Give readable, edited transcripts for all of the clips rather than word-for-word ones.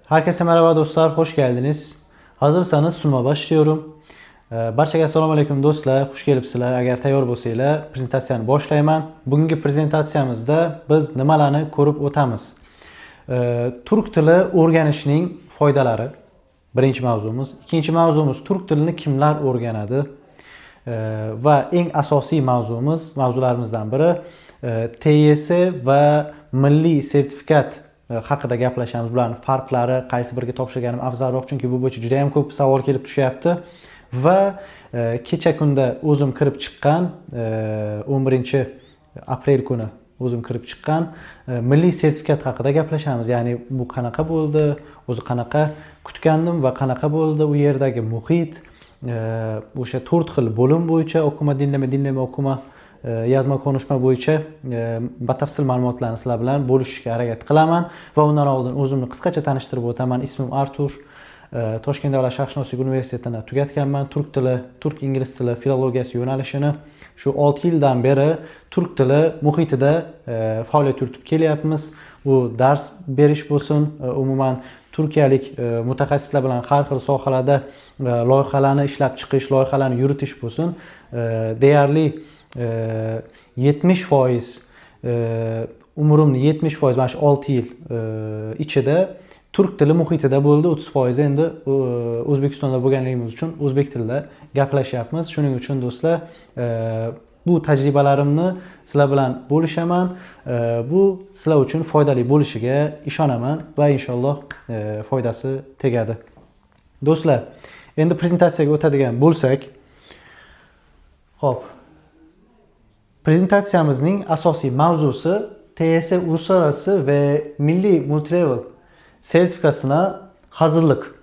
Herkese merhaba dostlar, hoş geldiniz. Hazırsanız sunuma başlıyorum. Barchaga assalomu alaykum do'stlar, xush kelibsizlar. Agar tayyor bo'lsanglar, prezentatsiyani boshlayman. Bugungi prezentatsiyamizda biz nimalarni ko'rib o'tamiz? Turk tili o'rganishning foydalari birinchi mavzumuz. Ikkinchi mavzumuz turk tilini kimlar o'rganadi? Va eng asosiy mavzularimizdan biri TYS va milliy sertifikat haqida gaplashamiz. Bularning farqlari, qaysi biriga topshirganim afzalroq, chunki bu bo'yicha juda ham ko'p savol kelib tushyapti. Va kecha kunda o'zim kirib chiqqan 11-aprel kuni o'zim kirib chiqqan milliy sertifikat haqida gaplashamiz. Ya'ni bu qanaqa bo'ldi, o'zi qanaqa kutgandim va qanaqa bo'ldi u yerdagi muhit, o'sha 4 xil bo'lim bo'yicha o'qima, dinlama o'qima, yozma konuşma bo'yicha batafsil ma'lumotlarni sizlar bilan bo'lishishga harakat qilaman va undan oldin o'zimni qisqacha tanishtirib o'taman. Ismim Artur. Toshkent davlat sharqshunoslik universitetini tugatganman. Turk tili, turk ingliz tili filologiyasi yo'nalishini shu 6 yildan beri turk tili muhitida faoliyat yuritib kelyapmiz. Bu dars berish bo'lsin, umuman turkiyalik mutaxassislar bilan har xil sohalarda loyihalarni ishlab chiqish, loyihalarni yuritish bo'lsin. Deyarli 70% umrimni 70% mana shu 6 yil ichida turk tili muhitida bo'ldi. 30% endi O'zbekistonda bo'lganligimiz uchun o'zbek tilida gaplashyapmiz. Shuning uchun do'stlar, bu tajribalarimni sizlar bilan bo'lishaman. Bu sizlar uchun foydali bo'lishiga ishonaman va inshaalloh foydasi tegadi. Do'stlar, endi prezentatsiyaga o'tadigan bo'lsak, xo'p. Prezentatsiyamizning asosiy mavzusi TYS uluslararası ve milliy multilevel sertifikasına hazırlık.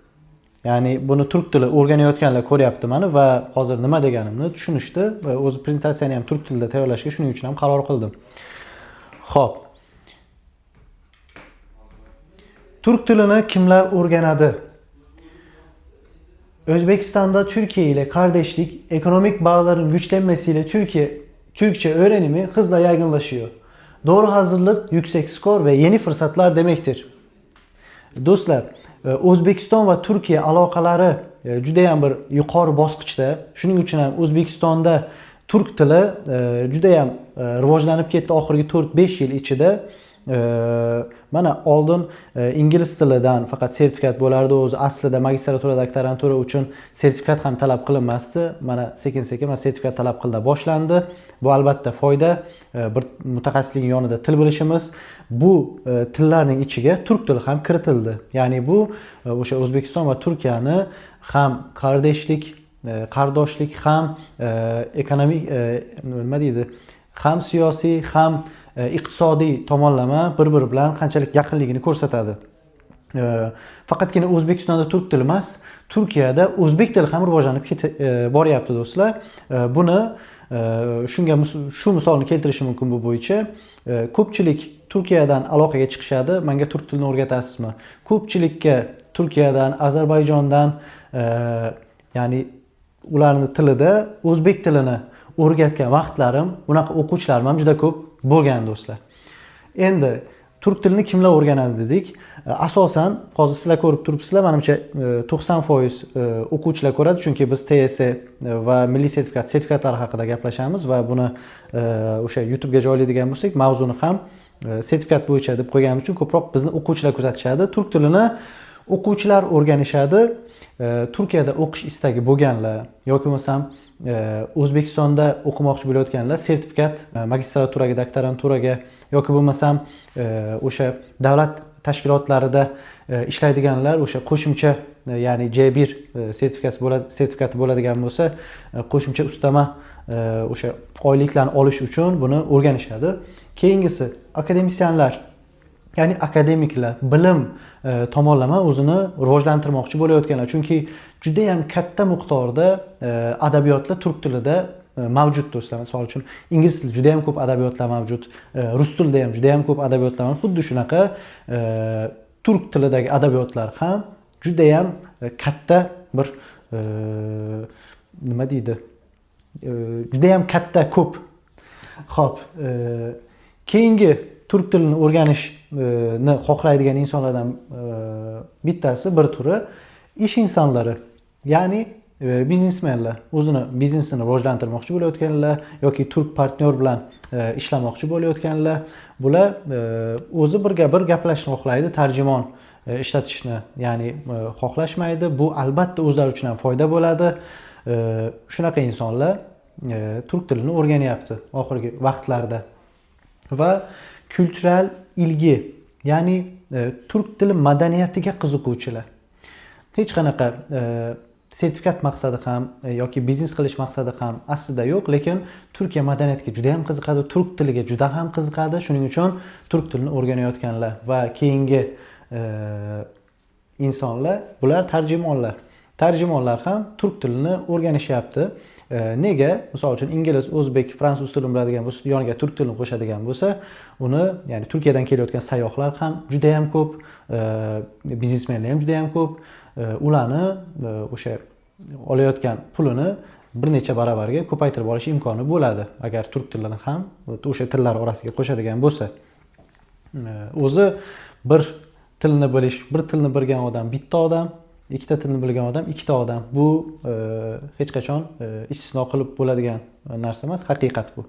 Ya'ni buni turk tili o'rganayotganlar ko'ryapti meni va hozir nima deganimni tushunishdi va o'z prezentatsiyani ham turk tilida tayyorlashga shuning uchun ham qaror qildim. Xo'p. Turk tilini kimlar o'rganadi? Özbekistan'da Türkiye ile kardeşlik, ekonomik bağların güçlenmesiyle Türkçe öğrenimi hızla yaygınlaşıyor. Doğru hazırlık, yüksek skor ve yeni fırsatlar demektir. Do'stlar, O'zbekiston va Turkiya aloqalari juda ham bir yuqori bosqichda. Shuning uchun ham O'zbekistonda turk tili juda ham rivojlanib ketdi oxirgi 4-5 yil ichida. Mana oldin ingliz tilidan faqat sertifikat bo'lardi. O'zi aslida magistratura, doktorantura uchun sertifikat ham talab qilinmasdi. Mana sekin-sekin sertifikat talab qilina boshlandi. Bu albatta foyda. Bir mutaxassislikning yonida til bilishimiz. Bu tillarning ichiga turk tili ham kiritildi. Ya'ni bu o'sha O'zbekiston va Turkiyani ham qardoshlik, ham ekonomik nima deydi, ham siyosiy, ham iqtisodiy tomonlama bir-biri bilan qanchalik yaqinligini ko'rsatadi. Faqatgina O'zbekistonda turk tili emas, Turkiyada o'zbek tili ham rivojlanib boryapti do'stlar. Buni shu misolni keltirishim mumkin bu bo'yicha. Ko'pchilik Turkiyadan aloqaga chiqishadi. Menga turk tilini o'rgatasizmi? Ko'pchilikka Turkiyadan, Ozarbayjondan, ya'ni ularning tilida o'zbek tilini o'rgatgan vaqtlarim, bunaqa o'quvchilarim ham juda ko'p bo'lgan do'stlar. Endi turk tilini kimlar o'rganadi dedik. Asosan hozir sizlar ko'rib turibsizlar, menimcha 90% o'quvchilar ko'radi, chunki biz TYS va milliy sertifikatlari haqida gaplashamiz va buni o'sha YouTube'ga joylaydigan bo'lsak, mavzuni ham sertifikat bo'yicha deb qo'yganimiz uchun ko'proq bizni o'quvchilar kuzatishadi. Turk tilini o'quvchilar o'rganishadi. Turkiyada o'qish istagi bo'lganlar yoki bo'lmasam O'zbekistonda o'qimoqchi bo'layotganlar sertifikat magistraturaga, doktoranturaga yoki bo'lmasam o'sha davlat tashkilotlarida ishlaydiganlar o'sha qo'shimcha, ya'ni C1 sertifikati bo'ladigan bo'lsa, qo'shimcha ustama o'sha oyliklarni olish uchun buni o'rganishadi. Keyingisi akademisyenlar, ya'ni akademiklar, bilim tomonlama o'zini rivojlantirmoqchi bo'layotganlar. Chunki juda ham katta miqdorda adabiyotlar turk tilida mavjud do'stlar. Misol uchun ingliz tilida juda ham ko'p adabiyotlar mavjud, rus tilida ham juda ham ko'p adabiyotlar mavjud. Xuddi shunaqa turk tilidagi adabiyotlar ham juda ham katta bir nima deydi? Juda ham katta ko'p. Xo'p, keyingi turk tilini o'rganishni xohlaydigan insonlardan Bittasi bir turi ish insonlari, ya'ni biznesmenlar, o'zini biznesini rivojlantirmoqchi bo'layotganlar yoki turk partnyor bilan ishlamoqchi bo'layotganlar, bular o'zi birga bir gaplashishni xohlaydi, tarjimon ishlatishni ya'ni xohlashmaydi. Bu albatta o'zlari uchun ham foyda bo'ladi. Shunaqa insonlar turk tilini o'rganyapti oxirgi vaqtlarda. Va kultural ilgi, ya'ni turk tili madaniyatiga qiziquvchilar. Hech qanaqa sertifikat maqsadi ham yoki biznes qilish maqsadi ham aslida yo'q, lekin Turkiya madaniyatiga juda ham qiziqadi, turk tiliga juda ham qiziqadi. Shuning uchun turk tilini o'rganayotganlar va keyingi insonlar, bular tarjimonlar. Tarjimonlar ham turk tilini o'rganishyapti. Nega? Misol uchun ingliz, o'zbek, fransuz tilini biladigan bo'lsa, yoniga turk tilini qo'shadigan bo'lsa, uni, ya'ni Turkiyadan kelayotgan sayyohlar ham juda ham ko'p, biznesmenlar ham juda ham ko'p. Ularni o'sha olayotgan pulini bir necha baravarga ko'paytirib olish imkoni bo'ladi agar turk tilini ham o'sha tillar orasiga qo'shadigan bo'lsa. O'zi bir tilni bilish, bir tilni bilgan odam bitta odam, ikkita tilni bilgan odam ikkita odam. Bu hech qachon istisno qilib bo'ladigan narsa emas, haqiqat bu.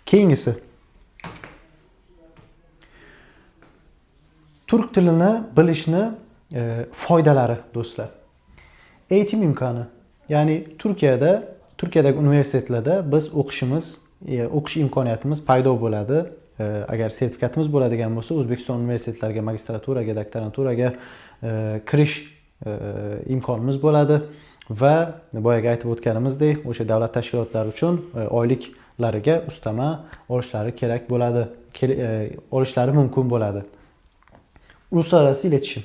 Keyingisi, turk tilini bilishni foydalari do'stlar. Eğitim imkoni. Ya'ni Turkiyadagi universitetlarda biz o'qish imkoniyatimiz paydo bo'ladi. Agar sertifikatimiz bo'ladigan bo'lsa, O'zbekiston universitetlariga magistraturaga, doktoranturaga kirish imkonimiz bo'ladi va boyaga aytib o'tganimizdek, o'sha davlat tashkilotlari uchun oyliklariga ustama olishlari kerak bo'ladi, olishlari mumkin bo'ladi. Uluslararası iletişim.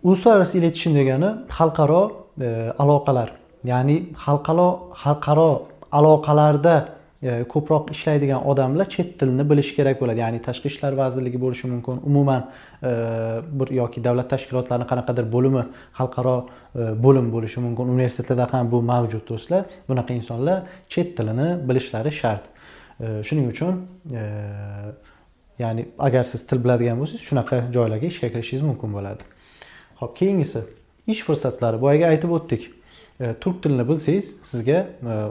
Uluslararası iletişim degani xalqaro aloqalar. Ya'ni xalqaro aloqalarda ko'proq ishlaydigan odamlar chet tilini bilishi kerak bo'ladi. Ya'ni tashqi ishlar vazirligi bo'lishi mumkin, umuman bir yoki davlat tashkilotlarining qanaqadir bo'limi, xalqaro bo'lim bo'lishi mumkin. Universitetlarda ham bu mavjud do'stlar. Bunaqa insonlar chet tilini bilishlari shart. Shuning uchun ya'ni agar siz til biladigan bo'lsangiz, shunaqa joylarga ishga kirishingiz mumkin bo'ladi. Xo'p, keyingisi ish fursatlari. Boyaga aytib o'tdik. Turk tilini bilsangiz, sizga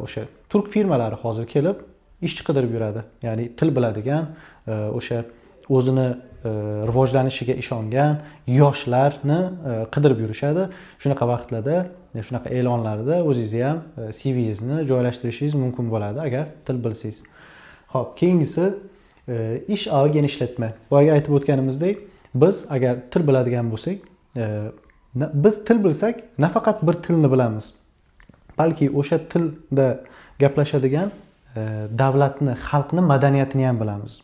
o'sha turk firmalari hozir kelib ish qidirib yuradi. Ya'ni til biladigan, o'sha o'zini rivojlanishiga ishongan yoshlarni qidirib yurishadi. Shunaqa vaqtlarda, shunaqa e'lonlarda o'zingizni ham CV'ingizni joylashtirishingiz mumkin bo'ladi agar til bilsangiz. Xo'p, keyingisi ish ağı genişletme. Boyaga aytib o'tganimizdek, biz agar til biladigan bo'lsak, biz til bilsak, nafaqat bir tilni bilamiz. Balki o'sha tilda gaplashadigan davlatni, xalqni madaniyatini ham bilamiz.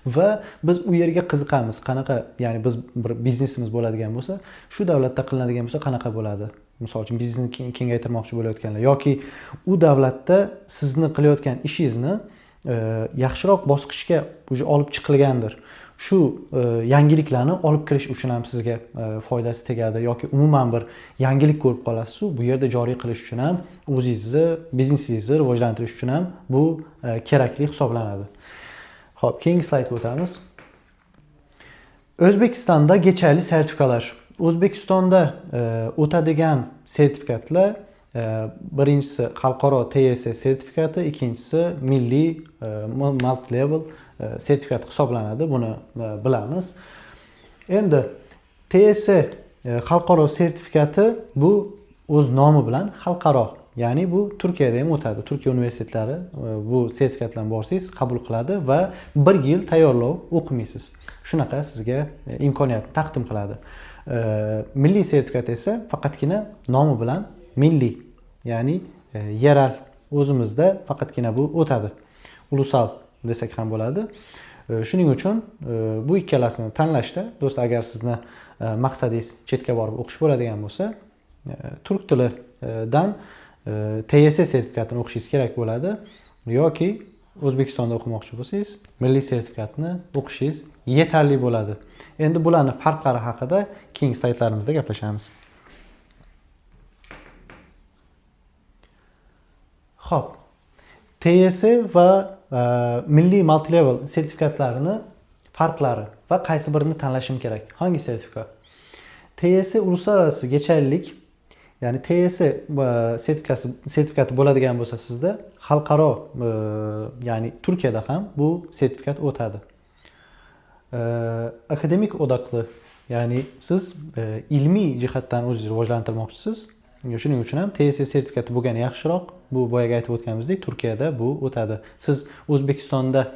Va biz u yerga qiziqamiz. Qanaqa, ya'ni biz bir biznesimiz bo'ladigan bo'lsa, shu davlatda qilinadigan bo'lsa qanaqa bo'ladi? Misol uchun biznesni kengaytirmoqchi bo'layotganlar yoki u davlatda sizni qilayotgan ishingizni yaxshiroq bosqichga olib chiqilgandir. Shu yangiliklarni olib kirish uchun ham sizga foydasi tegadi yoki umuman bir yangilik ko'rib qolasiz, bu yerda joriy qilish uchun ham, o'zingizni biznesingizni rivojlantirish uchun ham bu kerakli hisoblanadi. Xo'p, keyingi slaydga o'tamiz. O'zbekistonda geçerli sertifikalar. O'zbekistonda o'tadigan sertifikatlar, birinchisi xalqaro TS sertifikati, ikkinchisi milliy multi-level sertifikat hisoblanadi. Buni bilamiz. Endi TS xalqaro sertifikati bu o'z nomi bilan xalqaro. Ya'ni bu Turkiyada ham o'tadi. Turkiya universitetlari bu sertifikatlarni borsangiz qabul qiladi va 1 yil tayyorlov o'qimaysiz. Shunaqa sizga imkoniyatni taqdim qiladi. Milliy sertifikat esa faqatgina nomi bilan milliy, ya'ni yerel, o'zimizda faqatgina bu o'tadi. Ulusal desak ham bo'ladi. Shuning uchun bu ikkalasini tanlashda, do'stlar, agar sizni maqsadingiz chetga borib o'qish bo'ladigan bo'lsa, turk tilidan TS sertifikatini o'qishingiz kerak bo'ladi yoki O'zbekistonda o'qimoqchi bo'lsangiz, milliy sertifikatni o'qishingiz yetarli bo'ladi. Endi bularning farqlari haqida keyingi slaydlarimizda gaplashamiz. Xo'p, TS va milliy multi-level sertifikatlarini farqlari va qaysi birini tanlashim kerak? Hangi sertifikat? TYS uluslararası geçerlilik, ya'ni TYS sertifikati bo'ladigan bo'lsa sizda xalqaro, ya'ni Turkiyada ham bu sertifikat o'tadi. Akademik odaqli, ya'ni siz ilmiy jihatdan o'zingizni rivojlantirmoqchisiz. Shuning uchun ham TYS sertifikati bo'lgani yaxshiroq. Bu boyaga aytib o'tganimizdek, Turkiyada bu o'tadi. Siz O'zbekistonda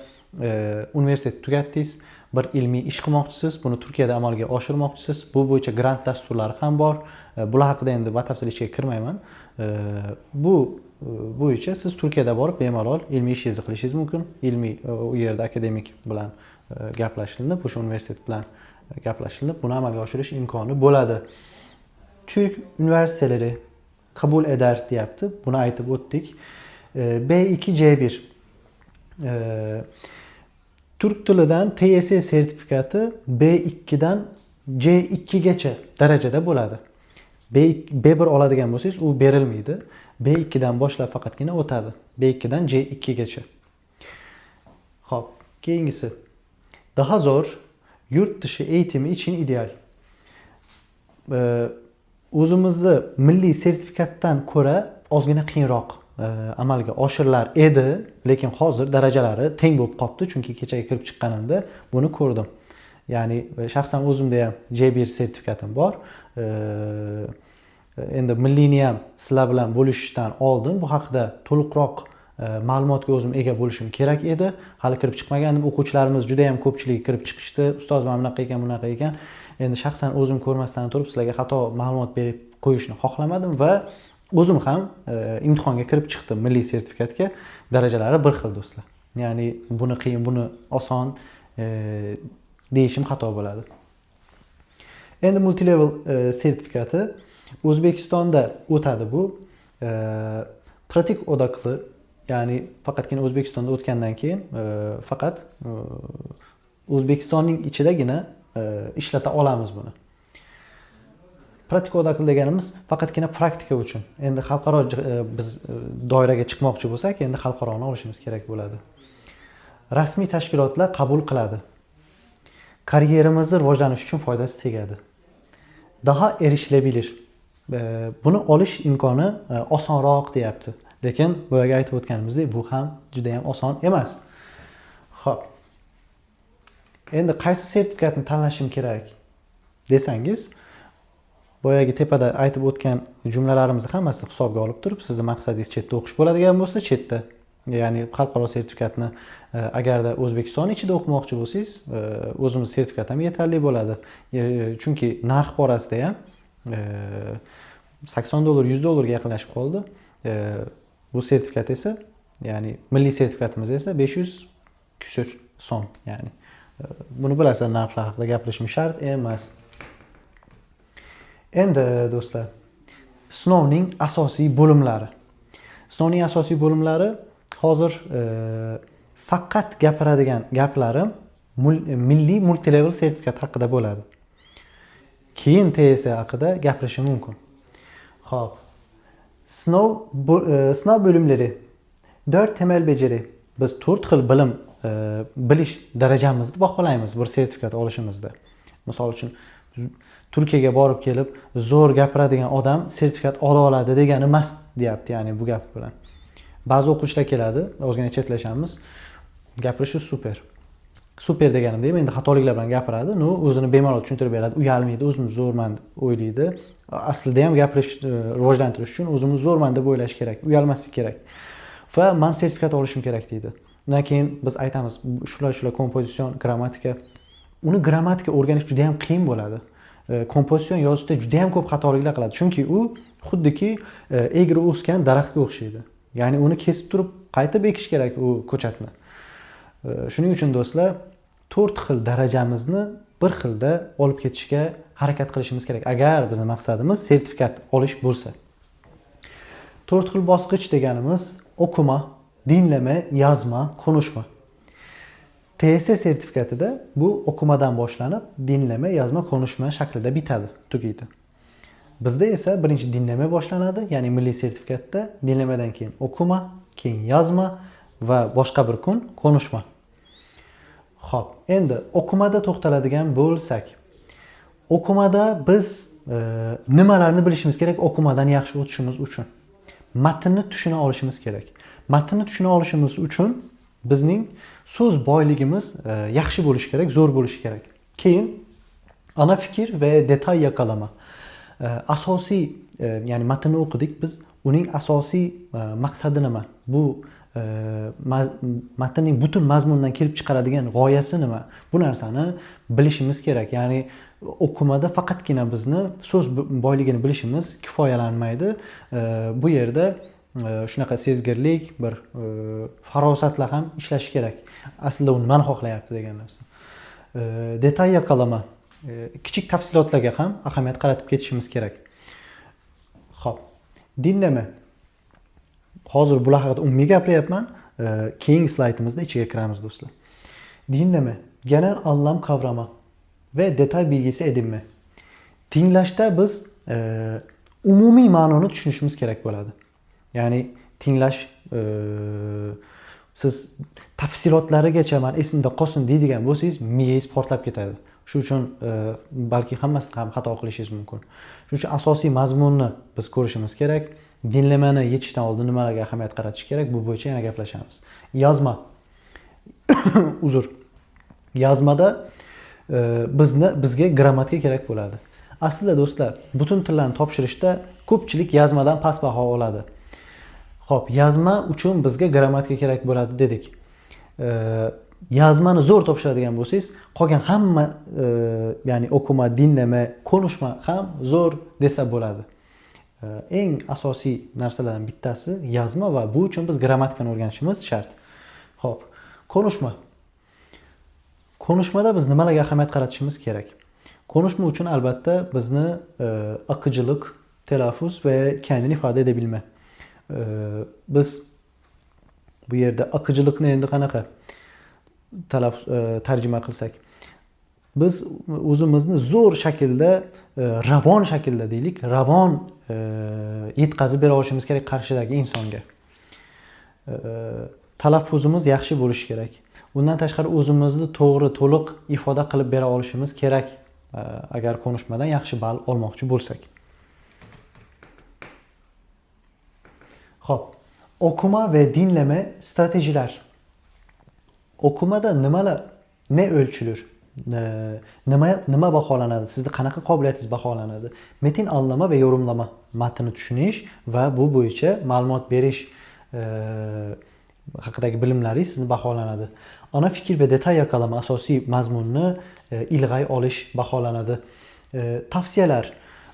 universitet tugatdingiz, bir ilmiy ish qilmoqchisiz, buni Turkiyada amalga oshirmoqchisiz. Bu bo'yicha grant dasturlari ham bor. Bular haqida endi batafsil ichga kirmayman. Bu bo'yicha siz Turkiyada borib bemalol ilmiy ishingizni qilishingiz mumkin. Ilmiy u yerda akademik bilan gaplashilinib, o'sha universitet bilan gaplashilinib, buni amalga oshirish imkoni bo'ladi. Türk üniversiteleri kabul eder deyapti. Buni aytib o'tdik. B2 C1 Türk tilidan TYS sertifikati B2dan C2gacha darajada bo'ladi. B1 oladigan bo'lsangiz, u berilmaydi. B2dan boshlab faqatgina o'tadi. B2dan C2gacha. Xo'p, keyingisi. Daha zor, yurt dışı eğitimi için ideal. O'zimizni milliy sertifikatdan ko'ra ozgina qiyinroq amalga oshirilar edi, lekin hozir darajalari teng bo'lib qolibdi, chunki kechaga kirib chiqqanimda buni ko'rdim. Ya'ni shaxsan o'zimda ham C1 sertifikatim bor. Endi milliyni ham sizlar bilan bo'lishishdan oldin bu haqida to'liqroq ma'lumotga o'zim ega bo'lishim kerak edi. Hali kirib chiqmagandim. O'quvchilarimiz juda ham ko'pchiligi kirib chiqishdi. Ustoz mana bunaqa ekan, bunaqa ekan. Endi shaxsan o'zim ko'rmasdan turib sizlarga xato ma'lumot berib qo'yishni xohlamadim va o'zim ham imtihonga kirib chiqdim milliy sertifikatga. Darajalari bir xil do'stlar. Ya'ni buni qiyin, buni oson deyishim xato bo'ladi. Endi multilevel sertifikati O'zbekistonda o'tadi bu. Pratik odaqli, ya'ni faqatgina O'zbekistonda o'tgandan keyin faqat O'zbekistonning ichidagina ishlata olamiz buni. Pratik odaqli deganimiz faqatgina praktika uchun. Endi xalqaro biz doiraga chiqmoqchi bo'lsak, endi xalqaroni olishimiz kerak bo'ladi. Rasmiy tashkilotlar qabul qiladi. Karyeramizni rivojlanish uchun foydasi tegadi. Daha erişilebilir. Buni olish imkoni osonroq deyapti. Lekin boyaga aytib o'tganimizdek, bu ham juda ham oson emas. Xo'p. Endi qaysi sertifikatni tanlashim kerak desangiz, boyagi tepada aytib o'tgan jumlalarimizni hammasini hisobga olib turib, sizning maqsadingiz chetda o'qish bo'ladigan bo'lsa, chetda, ya'ni xalqaro sertifikatni agarda O'zbekiston ichida o'qimoqchi bo'lsangiz, o'zimiz sertifikat ham yetarli bo'ladi. Chunki narx borasida ham $80, $100 ga yaqinlashib qoldi. Bu sertifikat esa, ya'ni milliy sertifikatimiz esa 500 kusur so'm, ya'ni buni bilasizlar, narxlar haqida gapirishim shart emas. Endi do'stlar, sinovning asosiy bo'limlari. Sinovning asosiy bo'limlari hozir faqat gapiradigan gaplarim milliy multilevel sertifikat haqida bo'ladi. Keyin TYS haqida gapirishim mumkin. Xo'p. Sınav bölümleri 4 temel beceri. Biz 4 xil bilim bilish darajamizni baholaymiz bir sertifikat olishimizda. Misol uchun Turkiyaga borib kelib zo'r gapiradigan odam sertifikat ola oladi degani emas deyapti, ya'ni bu gap bilan. Ba'zi o'quvchilar keladi, ozgina chetlashamiz. Gapirishi super. Super deganimda endi xatoliklar bilan gapiradi. O'zini bemalol tushuntirib beradi, uyalmaydi, o'zini zo'rman deb o'ylaydi. Aslida ham gapirish rivojlantirish uchun o'zimiz zo'rman deb o'ylash kerak, uyalmaslik kerak. Va men sertifikat olishim kerak deydi. Undan keyin biz aytamiz, shular kompozitsion, grammatika. Uni grammatika o'rganish juda ham qiyin bo'ladi. Kompozitsion yozishda juda ham ko'p xatoliklar qiladi. Chunki u xuddiki egri o'sgan daraxtga o'xshaydi. Ya'ni uni kesib turib qaytib ekish kerak u ko'chatni. Shuning uchun do'stlar, 4 xil darajamizni bir xilda olib ketishga harakat qilishimiz kerak. Agar bizning maqsadimiz sertifikat olish bo'lsa. 4 xil bosqich deganimiz o'qima, dinlama, yozma, konuşma. TYS sertifikatida bu o'qimadan boshlanib, dinlama, yozma, konuşma shaklida bitadi, tugaydi. Bizda esa birinchi dinlama boshlanadi, ya'ni milliy sertifikatda dinlamadan keyin o'qima, keyin yozma va boshqa bir kun konuşma. Xo'p, endi o'qimada to'xtaladigan bo'lsak, o'qimada biz nimalarni bilishimiz kerak o'qimadan yaxshi o'tishimiz uchun? Matnni tushuna olishimiz kerak. Matnni tushuna olishimiz uchun bizning so'z boyligimiz yaxshi bo'lishi kerak, zo'r bo'lishi kerak. Keyin ana fikr va detal yakalama. Asosiy, ya'ni matnni o'qidik biz, uning asosiy maqsadi nima? Bu matnning butun mazmunidan kelib chiqaradigan g'oyasi nima? Bu narsani bilishimiz kerak. Ya'ni o'qimada faqatgina bizni so'z boyligini bilishimiz kifoyalanmaydi. Bu yerda shunaqa sezgirlik, bir farosatlar ham ishlashi kerak. Aslida u nimani xohlayapti degan narsa. Detal yakalama, kichik tafsilotlarga ham ahamiyat qaratib ketishimiz kerak. Xo'p, dinlama. Hozir bular haqida umumiy gapiryapman. Keyingi slaydimizda ichiga kiramiz do'stlar. Dinlama, genel anlam kavrama ve detay bilgisi edinme. Tinglashda biz umumiy ma'noni tushunishimiz kerak bo'ladi. Ya'ni tinglash, siz tafsilotlarigacha men esimda qolsin deydigan bo'lsangiz, miyangiz portlab ketadi. Shuning uchun balki hammasini ham xato qilishingiz mumkin. Shuning uchun asosiy mazmunni biz ko'rishimiz kerak. Dinlamani yechishdan oldin nimalarga ahamiyat qaratish kerak, bu bo'yicha yana gaplashamiz. Yozma. Uzr. Yozmada bizga grammatika kerak bo'ladi. Aslida do'stlar, butun tillarni topshirishda ko'pchilik yozmadan past baho oladi. Xo'p, yozma uchun bizga grammatika kerak bo'ladi dedik. Yozmani zo'r topshiradigan bo'lsangiz, qolgan hamma, ya'ni o'qima, dinlama, konuşma ham zo'r desa bo'ladi. Eng asosiy narsalardan bittasi yozma va bu uchun biz grammatikani o'rganishimiz shart. Xo'p, konuşma. Konuşmada biz nimalarga ahamiyat qaratishimiz kerak? Konuşma uchun albatta bizni aqıcılık, telaffuz ve kendini ifade edebilme. Biz bu yerda aqıcılıkni endi qanaqa tarjima qilsak, biz o'zimizni zo'r shaklda, ravon shaklda deylik, ravon yetkazib bera olishimiz kerak qarshidagi insonga. Talaffuzimiz yaxshi bo'lishi kerak. Bundan tashqari o'zimizni to'g'ri, to'liq ifoda qilib bera olishimiz kerak, agar konuşmadan yaxshi ball olmoqchi bo'lsak. Xo'p, o'qima va dinlama stratejiyalar. O'qimada ne ölçülür? Nima baholanadi? Sizda qanaqa qobiliyatingiz baholanadi? Metin anlama ve yorumlama, matnni tushunish va bu bo'yicha ma'lumot berish haqidagi bilimlaringiz sizni baholanadi. Ana fikr ve detay yakalama, asosiy mazmunni ilg'ay olish baholanadi. Tavsiyalar.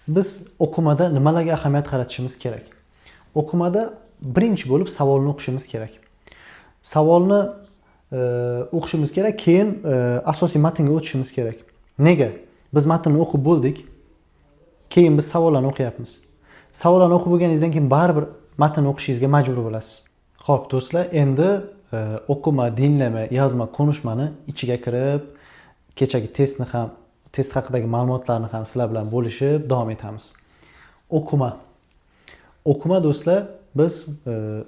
Biz o'qimada nimalarga ahamiyat qaratishimiz kerak? O'qimada birinchi bo'lib savolni o'qishimiz kerak. Savolni o'qishimiz kerak, keyin asosiy matnga o'tishimiz kerak. Nega? Biz matnni o'qib bo'ldik, keyin biz savollarni o'qiyapmiz. Savollarni o'qib bo'lganingizdan keyin baribir matnni o'qishingizga majbur bo'lasiz. Xo'p, do'stlar, endi o'qima, dinlama, yozma, konuşmani ichiga kirib, kechagi testni ham, test haqidagi ma'lumotlarni ham sizlar bilan bo'lishib davom etamiz. O'qima. O'qima do'stlar, biz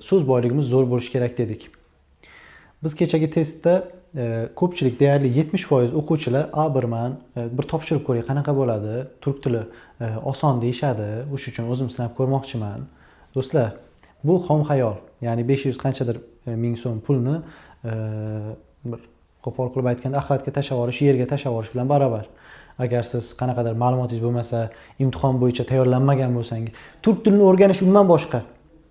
so'z boyligimiz zo'r bo'lishi kerak dedik. Biz kechagi testda ko'pchilik, deyarli 70% o'quvchilar A1man bir topshirib ko'ring, qanaqa bo'ladi? Turk tili oson deyshadi. O'sha uchun o'zim sinab ko'rmoqchiman. Do'stlar, bu xom xayol. Ya'ni 500 qanchadir ming so'm pulni bir qo'pol qilib aytganda axlatga tashlab yuborish, yerga tashlab yuborish bilan barobar. Agar siz qanaqadir ma'lumotingiz bo'lmasa, imtihon bo'yicha tayyorlanmagan bo'lsangiz, turk tilini o'rganish umuman boshqa.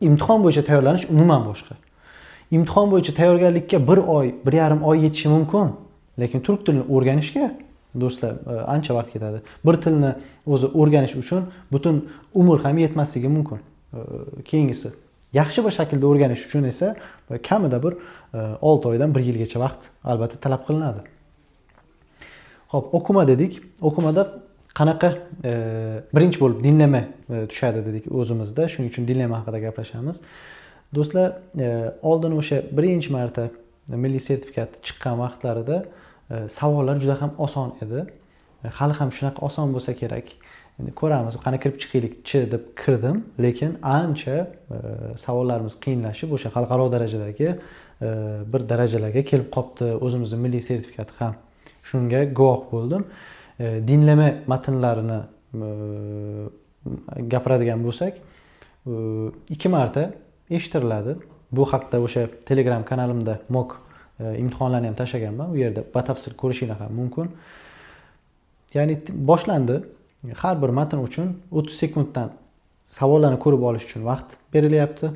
Imtihon bo'yicha tayyorlanish umuman boshqa. İmtihon bo'yicha tayyorgarlikka 1 oy, 1,5 oy yetishi mumkin, lekin turk tilini o'rganishga do'stlar ancha vaqt ketadi. Bir tilni o'zi o'rganish uchun butun umr ham yetmasligi mumkin. Keyingisi yaxshi bir shaklda o'rganish uchun esa kamida bir 6 oydan 1 yilgacha vaqt albatta talab qilinadi. Xo'p, o'qima dedik. O'qimada qanaqa birinchi bo'lib dinlama tushadi dedik o'zimizda. Shuning uchun dinlama haqida gaplashamiz. Do'stlar, oldin o'sha birinchi marta milliy sertifikat chiqqan vaqtlarida savollar juda ham oson edi. Hali ham shunaqa oson bo'lsa kerak. Endi ko'ramiz, qani kirib chiqaylik-chi deb kirdim, lekin ancha savollarimiz qiyinlashib, o'sha xalqaro darajadagi bir darajalarga kelib qolibdi. O'zimizni milliy sertifikati ham shunga guvoh bo'ldim. Dinlama matnlarini gapiradigan bo'lsak, 2 marta eshittiriladi. Bu haqda o'sha Telegram kanalimda mock imtihonlarni ham tashlaganman. U yerda batafsil ko'rishinglar ham mumkin. Ya'ni boshlandi. Har bir matn uchun 30 sekunddan savollarni ko'rib olish uchun vaqt berilyapti.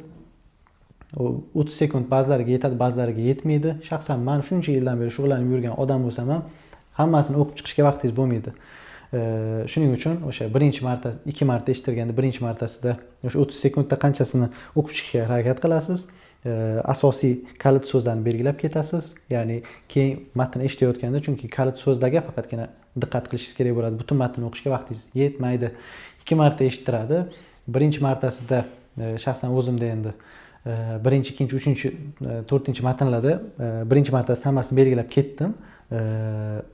30 sekund ba'zilariga yetadi, ba'zilariga yetmaydi. Shaxsan men shuncha yildan beri shug'ullanib yurgan odam bo'lsam ham hammasini o'qib chiqishga vaqtingiz bo'lmaydi. Shuning uchun o'sha birinchi marta, 2 marta eshittirganda birinchi martasida o'sha 30 sekundda qanchasini o'qib chiqishga harakat qilasiz. Asosiy kalit so'zlarni belgilab ketasiz. Ya'ni keyin matn eshitayotganda, chunki kalit so'zlarga faqatgina diqqat qilishingiz kerak bo'ladi. Butun matnni o'qishga vaqtingiz yetmaydi. 2 marta eshittiradi. Birinchi martasida shaxsan o'zimda endi birinchi, ikkinchi, uchinchi, to'rtinchi matnlarda birinchi martasida hammasini belgilab ketdim.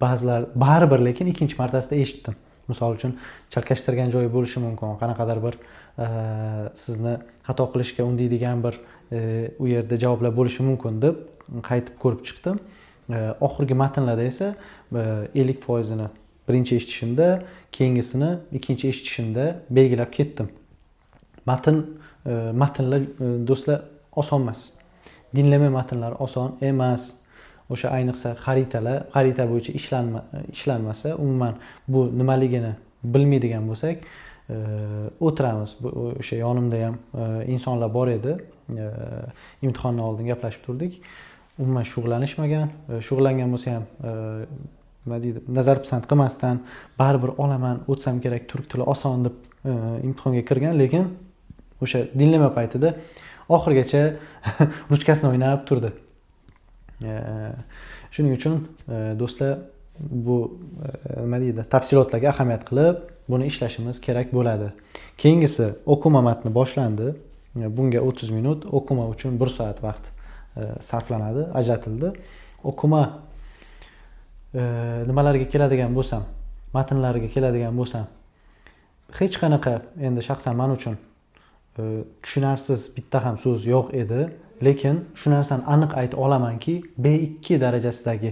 Ba'zilar baribir lekin ikkinchi martasida eshitdim. Misol uchun chalkashtirgan joyi bo'lishi mumkin. Qanaqadir bir sizni xato qilishga undaydigan bir u yerda javoblar bo'lishi mumkin deb qaytib ko'rib chiqdim. Oxirgi matnlarda esa 50% birinchi eshitishimda, keyingisini ikkinchi eshitishimda belgilab ketdim. Matnlar do'stlar oson emas. Dinlama matnlari oson emas. O'sha ayniqsa xarita bo'yicha ishlanmasa, umuman bu nimaligini bilmaydigan bo'lsak, o'tiramiz. O'sha yonimda ham insonlar bor edi. Imtihondan oldin gaplashib turdik. Umuman shug'ullanishmagan, shug'ullangan bo'lsa ham nima deydi, nazar pisand qilmasdan baribir olaman, o'tsam kerak, turk tili oson deb imtihonga kirgan, lekin o'sha dinlama paytida oxirigacha ruchkasini o'ynab turdi. Shuning uchun do'stlar, bu nima deydi, tafsilotlarga ahamiyat qilib buni ishlashimiz kerak bo'ladi. Keyingisi o'quma matni boshlandi. Bunga 30 minut, o'quma uchun 1 soat vaqt sarflanadi, ajratildi. O'quma nimalarga keladigan bo'lsam, matnlarga keladigan bo'lsam, hech qanaqa endi shaxsan men uchun tushunarsiz bitta ham so'z yo'q edi, lekin shu narsani aniq ayta olamanki, B2 darajasidagi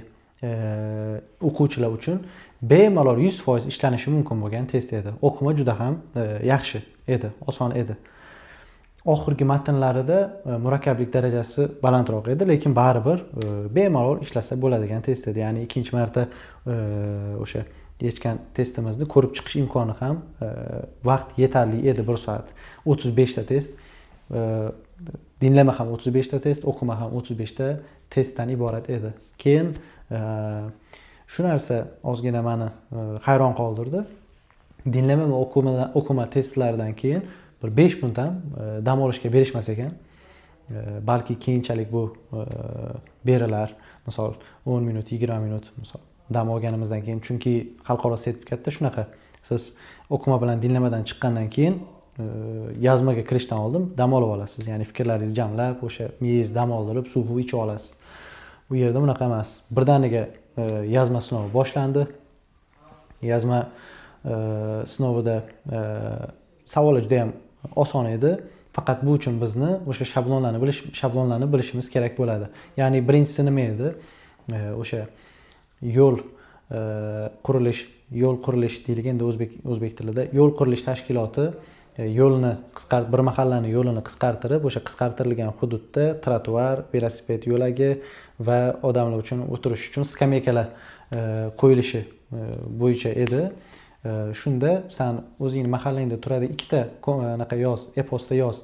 o'quvchilar uchun bemalol 100% ishlanishi mumkin bo'lgan test edi. O'qima juda ham yaxshi edi, oson edi. Oxirgi matnlarida murakkablik darajasi balandroq edi, lekin baribir bemalol ishlasa bo'ladigan test edi. Ya'ni ikkinchi marta o'sha yechgan testimizni ko'rib chiqish imkoni ham vaqt yetarli edi, 1 soat. 35 ta test, dinlama ham 35 ta test, o'qima ham 35 ta testdan iborat edi. Keyin shu narsa ozgina meni hayron qoldirdi. Dinlama va o'qima testlaridan keyin bir 5 minut ham dam olishga berishmas ekan. Balki keyinchalik bu berilar, misol 10 minut, 20 minut misol dam olganimizdan keyin, chunki xalqaro sertifikatda shunaqa. Siz o'qima bilan dinlamadan chiqqandan keyin yozmaga kirishdan oldin dam olib olasiz. Ya'ni fikrlaringizni jamlab, o'sha miyangiz dam oldirib, suv ichib olasiz. Bu yerda bunaqa emas. Birdaniga yozma sinovi boshlandi. Yozma sinovida savollar juda ham oson edi. Faqat bu uchun bizni o'sha shablonlarni bilishimiz kerak bo'ladi. Ya'ni birinchisi nima edi? O'sha yo'l qurilish deyilgan endi o'zbek tilida yo'l qurilish tashkiloti yo'lni bir mahallani yo'lini qisqartirib, o'sha qisqartirilgan hududda trotuar, velosiped yo'lagi va odamlar uchun o'tirish uchun skameykalar qo'yilishi bo'yicha edi. Shunda sen o'zing mahallangda turadi, ikkita anaqa yoz, e-posta yoz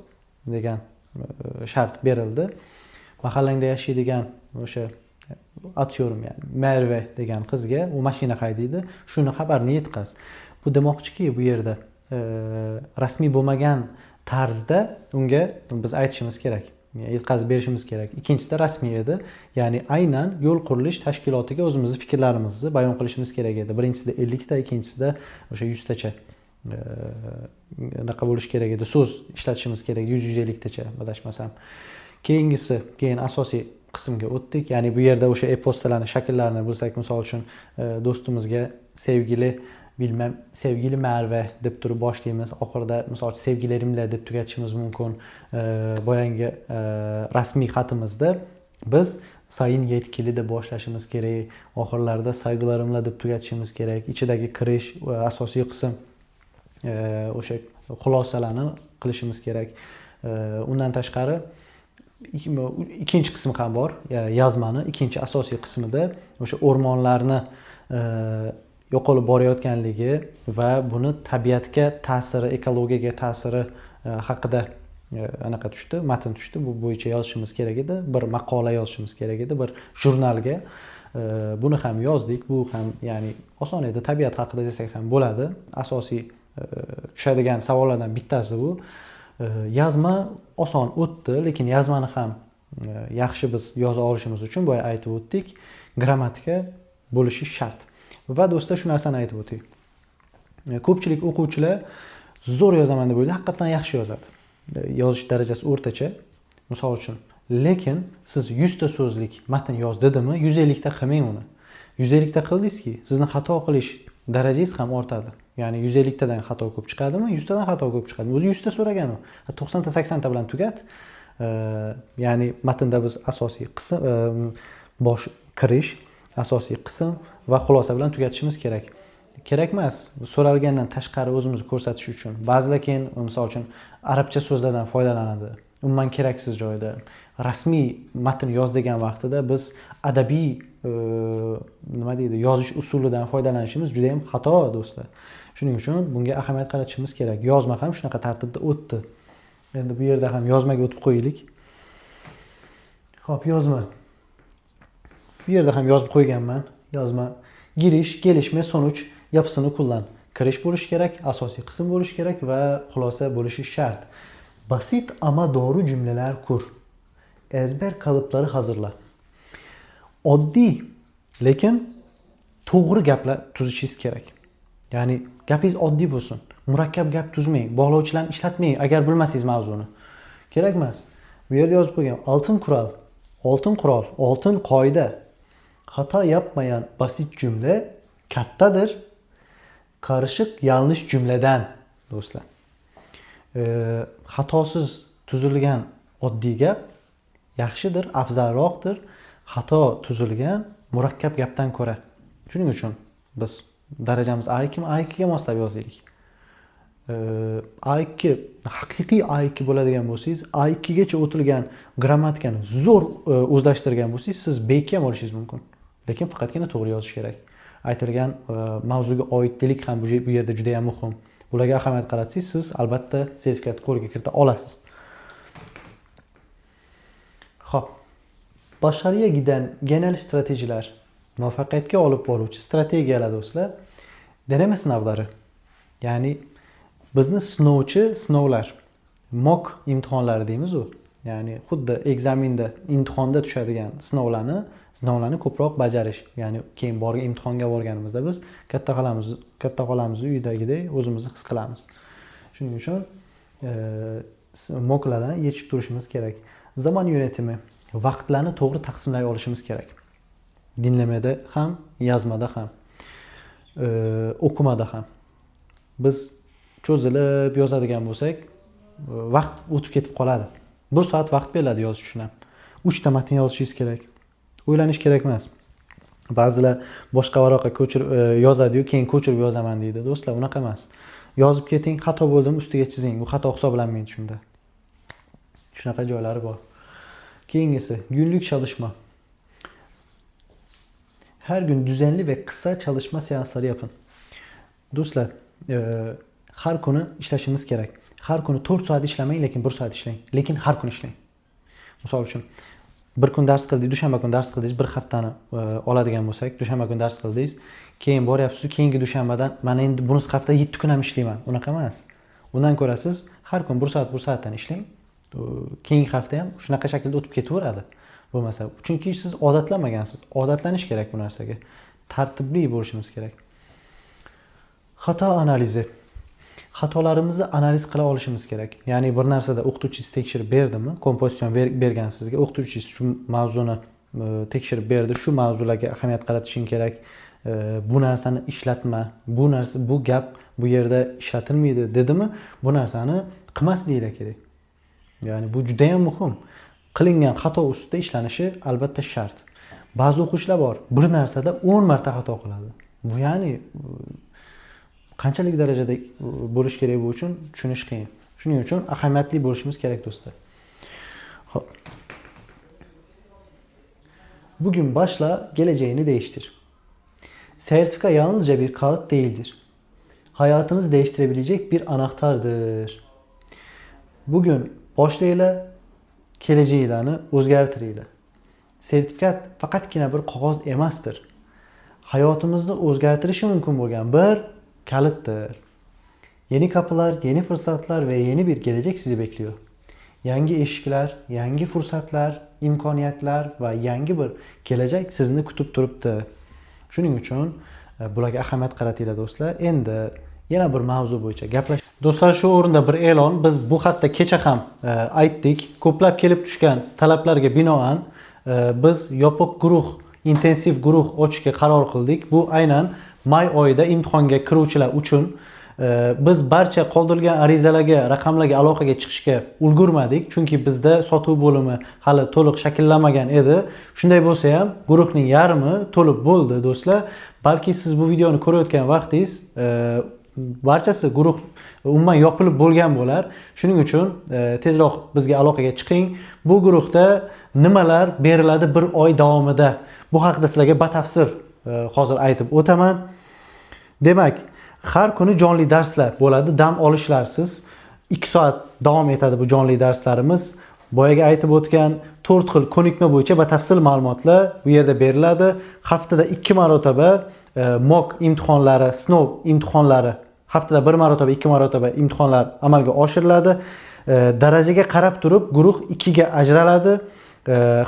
degan shart berildi. Mahallangda yashaydigan o'sha atyorum yani Merve degan qizga u mashina haydaydi, shuni xabarni yetkaz. Bu demoqchiki, bu yerda rasmiy bo'lmagan tarzda unga biz aytishimiz kerak, yetkazib berishimiz kerak. Ikkinchisida rasmiy edi, ya'ni aynan yo'l qurilish tashkilotiga o'zimizni fikrlarimizni bayon qilishimiz kerak edi. Birinchisida 50 ta, ikkinchisida o'sha 100 tacha naqa bo'lish kerak edi, so'z ishlatishimiz kerak, 100-150 tacha adashmasam. Keyin asosiy qismga o'tdik. Ya'ni bu yerda o'sha e-postalarning shakllarini bilsak, misol uchun do'stimizga sevgili Merve deb turib boshlaymiz. Oxirida misol uchun sevgilarimlar deb tugatishimiz mumkin. Boyangi rasmiy xatimizda Biz sayin yetkili deb boshlashimiz kerak, oxirlarida sayg'ularimlar deb tugatishimiz kerak. Ichidagi kirish va asosiy qism o'sha xulosalarni qilishimiz kerak. Undan tashqari ikkinchi qismi ham bor. Yozmani ikkinchi asosiy qismida o'sha o'rmonlarni yo'qolib borayotganligi va buni tabiatga ta'siri, ekologiyaga ta'siri haqida anaqa tushdi, matn tushdi. Bu bo'yicha yozishimiz kerak edi. Bir maqola yozishimiz kerak edi, bir jurnalga. Buni ham yozdik. Bu ham ya'ni oson edi. Tabiat haqida desak ham bo'ladi. Asosiy tushadigan savollardan bittasi bu. Yozma oson o'tdi, lekin yozmani ham yaxshi biz yoza olishimiz uchun boya aytib o'tdik, grammatika bo'lishi shart. Va do'stlar, shu narsani aytib o'tdik. Ko'pchilik o'quvchilar zo'r yozaman deb o'ylaydi, haqiqatan yaxshi yozadi. Yozish darajasi o'rtacha, misol uchun. Lekin siz 100 ta so'zlik matn yoz dedimi, 150 ta qilmang uni. 150 ta qildingizki, sizni xato qilish darajangiz ham ortadi. Ya'ni 150 tadan xato ko'p chiqadimi, 100 tadan xato ko'p chiqadimi? O'zi 100 ta so'ragan u. 90 ta 80 ta bilan tugat. Ya'ni matnda biz asosiy qism, bosh kirish, asosiy qism va xulosa bilan tugatishimiz kerak. Kerak emas, so'ralgandan tashqari o'zimizni ko'rsatish uchun. Ba'zilar keyin, misol uchun, arabcha so'zlardan foydalanadi. Umuman keraksiz joyda. Rasmiy matn yoz degan vaqtida biz adabiy nima deydi, yozish usulidan foydalanishimiz juda ham xato, do'stlar. Shuning uchun bunga ahamiyat qaratishimiz kerak. Yozma ham shunaqa tartibda o'tdi. Endi bu yerda ham yozmaga o'tib qo'yaylik. Xo'p, yozma. Bu yerda ham yozib qo'yganman. Yozma girish, gelishme, sonuç yapısını kullan. Kirish bo'lishi kerak, asosiy qism bo'lishi kerak va xulosa bo'lishi shart. Basit ama doğru cümleler kur. Ezber kalıpları hazırla. Oddiy, lekin to'g'ri gaplar tuzishingiz kerak. Ya'ni gapingiz oddiy bo'lsin. Murakkab gap tuzmang, bog'lovchilarni ishlatmang agar bilmasangiz mavzuni. Kerak emas. Bu yerda yozib qo'ygan oltin kural, oltin qoida. Hata yapmayan basit cümle kattadır. Karışık yanlış cümleden, do'stlar. Xatosiz tuzilgan oddiy gap yaxshidir, afzalroqdir. Xato tuzilgan murakkab gapdan ko'ra. Shuning uchun biz darajamiz A2 mi, A2 ga moslab yozaylik. A2, haqiqiy A2 bo'ladigan bo'lsangiz, A2 gacha o'tilgan grammatikani zo'r o'zlashtirgan bo'lsangiz, siz B2 ham olishingiz mumkin. Lekin faqatgina to'g'ri yozish kerak. Aytilgan mavzuga oidlik ham bu yerda juda ham muhim. Bularga ahamiyat qaratsangiz, siz albatta sertifikatni qo'lga kirita olasiz. Xo'p. Başarıya giden genel stratejiler, muvaffaqiyatga olib boruvchi strategiyalar, do'stlar, deneme sınavları. Ya'ni bizni sinovlar, mock imtihonlari deymiz u. Ya'ni xuddi ekzaminda, imtihonda tushadigan sinovlarni ko'proq bajarish. Ya'ni keyin imtihonga borganimizda biz katta qolamiz uyidagidek o'zimizni his qilamiz. Shuning uchun mocklardan yechib turishimiz kerak. Zaman yönetimi, vaqtlarni to'g'ri taqsimlay olishimiz kerak. Dinlamada ham, yozmada ham, o'qimada ham. Biz cho'zilib yozadigan bo'lsak, vaqt o'tib ketib qoladi. 1 soat vaqt beriladi yozish uchun ham. 3 ta matn yozishingiz kerak. O'ylanish kerak emas. Ba'zilar boshqa varaqqa ko'chirib yozadi-yu, keyin ko'chirib yozaman deydi. Do'stlar, unaqa emas. Yozib keting, xato bo'ldimi ustiga chizing. Bu xato hisoblanmaydi shunda. Shunaqa joylari bor. Keyingisi, günlük çalışma. Her gün düzenli ve kısa çalışma seansları yapın. Do'stlar, har kuni ishlashimiz kerak. Har kuni 4 soat ishlamang, lekin 1 soat ishlang. Lekin har kuni ishlang. Misol uchun, bir kun dars qildingiz, dushanba kun dars qildingiz, bir haftani oladigan bo'lsak, dushanba kun dars qildingiz, keyin boryapsiz, keyingi dushanbadan mana endi bunisi hafta 7 kun ham ishlayman. Unaqa emas. Undan ko'ra siz har kun 1 soatdan ishlang. Keyingi hafta ham shunaqa shaklda o'tib ketaveradi. Bo'lmasa, chunki siz odatlanmagansiz. Odatlanish kerak bu narsaga. Tartibli bo'lishimiz kerak. Xato analizi. Xatolarimizni analiz qila olishimiz kerak. Ya'ni bir narsada o'qituvchingiz tekshirib berdimi, kompozitsion bergan sizga, o'qituvchingiz shu mavzuni tekshirib berdi, shu mavzularga ahamiyat qaratishing kerak. Bu narsani ishlatma, bu gap bu yerda ishlatilmaydi dedimi, bu narsani qilmasliginglar kerak. Ya'ni bu juda ham muhim. qilingan xato ustida ishlanishi albatta shart. Ba'zi o'quvchilar bor, bir narsada 10 marta xato qiladi. Bu ya'ni qanchalik darajada bo'lish kerak bu uchun tushunish qiyin. Shuning uchun ahamiyatli bo'lishimiz kerak do'stlar. Xo'p. Bugün başla, geleceğini değiştir. Sertifika yalnızca bir kağıt değildir. Hayatınızı değiştirebilecek bir anahtardır. Bugün boshlayla, kelajaginglarni o'zgartiringlar. Sertifikat faqatgina bir qog'oz emasdir. Hayotimizni o'zgartirishi mumkin bo'lgan bir kalitdir. Yeni kapılar, yeni fırsatlar ve yeni bir gelecek sizi bekliyor. Yangi eshiklar, yangi fursatlar, imkoniyatlar va yangi bir kelajak sizni kutib turibdi. Shuning uchun bularga ahamiyat qaratinglar do'stlar. Endi yana bir mavzu bo'yicha gaplash. Do'stlar, shu o'rinda bir e'lon. Biz bu haqda kecha ham aytdik. Ko'plab kelib tushgan talablarga binoan biz yopiq guruh, intensiv guruh ochishga qaror qildik. Bu aynan may oyida imtihonga kiruvchilar uchun. Biz barcha qoldirilgan arizalarga, raqamlarga aloqaga chiqishga ulgurmadik, chunki bizda sotuv bo'limi hali to'liq shakllanmagan edi. Shunday bo'lsa ham guruhning yarmi to'lib bo'ldi do'stlar. Balki siz bu videoni ko'rayotgan vaqtingiz barchasi guruh umuman yopilib bo'lgan bo'lar. Shuning uchun tezroq bizga aloqaga chiqing. Bu guruhda nimalar beriladi bir oy davomida? Bu haqida sizlarga batafsil hozir aytib o'taman. Demak, har kuni jonli darslar bo'ladi, dam olishlarsiz. 2 soat davom etadi bu jonli darslarimiz. Boyaga aytib o'tgan 4 xil ko'nikma bo'yicha batafsil ma'lumotlar bu yerda beriladi. Haftada 2 marotaba mock imtihonlari, sinov imtihonlari, haftada 1 marotaba, 2 marotaba imtihonlar amalga oshiriladi. Darajaga qarab turib guruh 2 ga ajraladi.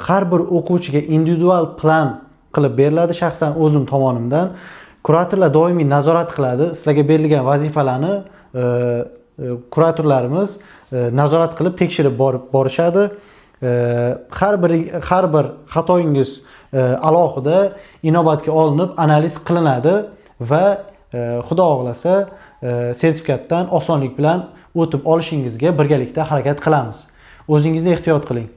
Har bir o'quvchiga individual plan qilib beriladi shaxsan o'zim tomonimdan. Kuratorlar doimiy nazorat qiladi. Sizlarga berilgan vazifalarni kuratorlarimiz nazorat qilib tekshirib borishadi. Har bir xatoingiz alohida inobatga olinib analiz qilinadi va xudo xohlasa sertifikatdan osonlik bilan o'tib olishingizga birgalikda harakat qilamiz. O'zingizni ehtiyot qiling.